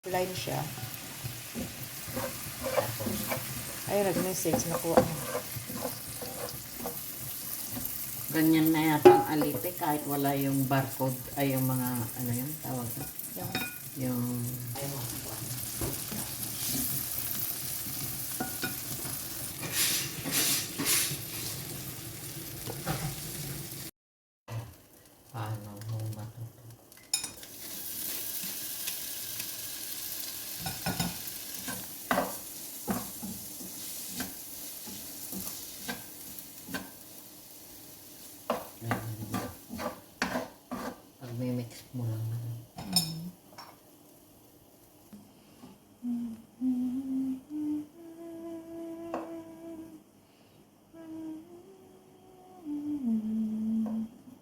Line siya. Ay, nag-message. Nakuha mo. Ganyan na yata ang alipe kahit wala yung barcode ay yung mga ano yun tawag na. Yung paano mo matuto. Pag-mix mo lang.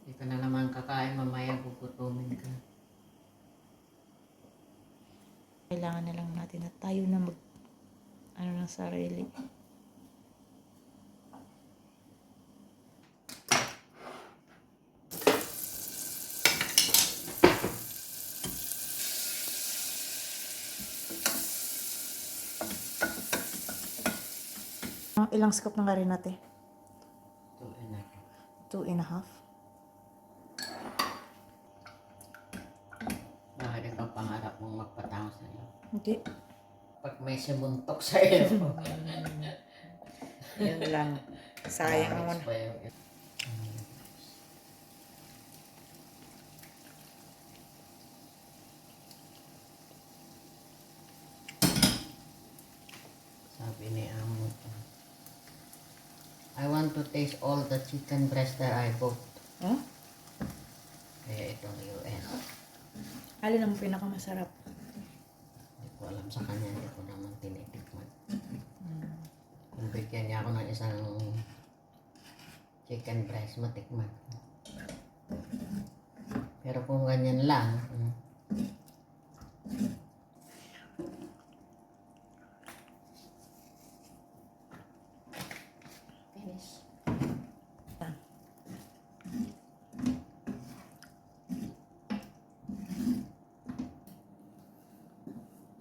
Hindi ka na naman kakain, mamaya gugutumin ka. Kailangan na lang natin na tayo na mag ano ng sarili. Ilang scoop ng garin natin? 2 and a half. Bakit ikaw pangarap mong magpatawag sa'yo? Hindi. Pag may sumuntok sa'yo. Yun lang. Sayang naman. Sabi ni Amo, I want to taste all the chicken breast that I bought. Huh? Kaya itong US. Alin ang pinakamasarap? Hindi ko alam sa kanya, hindi ko naman tinitikman. Kung bigyan niya ako ng isang chicken breast, matikman. Pero kung ganyan lang, finish.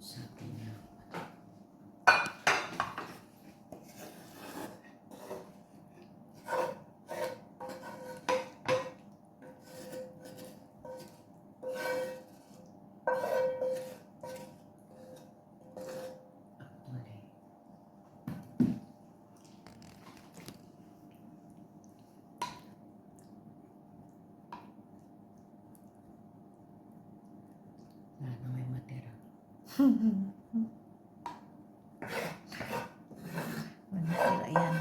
Sabi niya, actually, sana may matira. Manatira yan.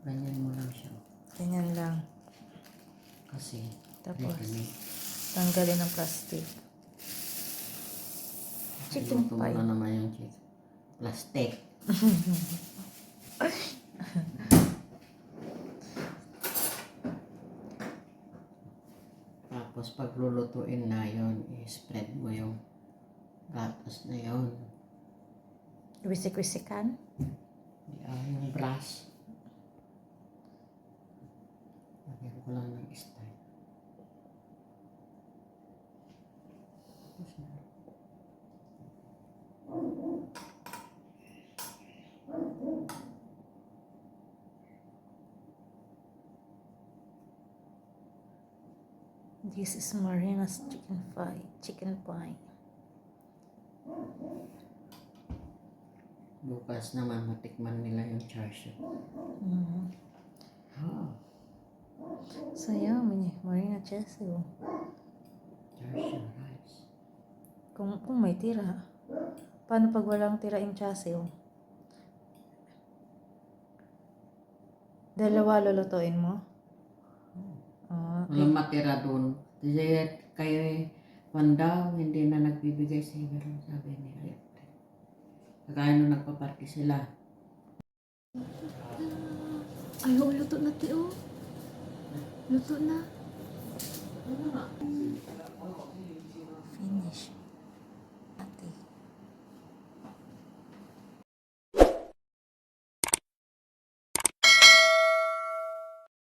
Ganyan mo lang siya. Ganyan lang. Kasi, Tapos, ready-made. tanggalin ang plastic. Chicken Luto mo pie. na naman yung chicken. Plastic. Tapos pag lulutuin na yon, i-spread mo yung gatas na yon. Wisik-wisikan. Yung brush. Lagyan ko lang ng style. Tapos na. This is Marina's chicken pie. Chicken pie. Bukas naman matikman nila yung char-siu. Oh, So yummy. Marina Chesu. char-siu rice. Kung may tira. Paano pag walang tira yung chaseo? Dalawa lulutuin mo? Okay. Walang matira doon. Kasi kayo Juan daw, hindi na nagbibigay sa Iberon, sabi ni Alfred. Kaya nung nagpaparty sila. Ay, luto na tiyo. Luto na. Finish.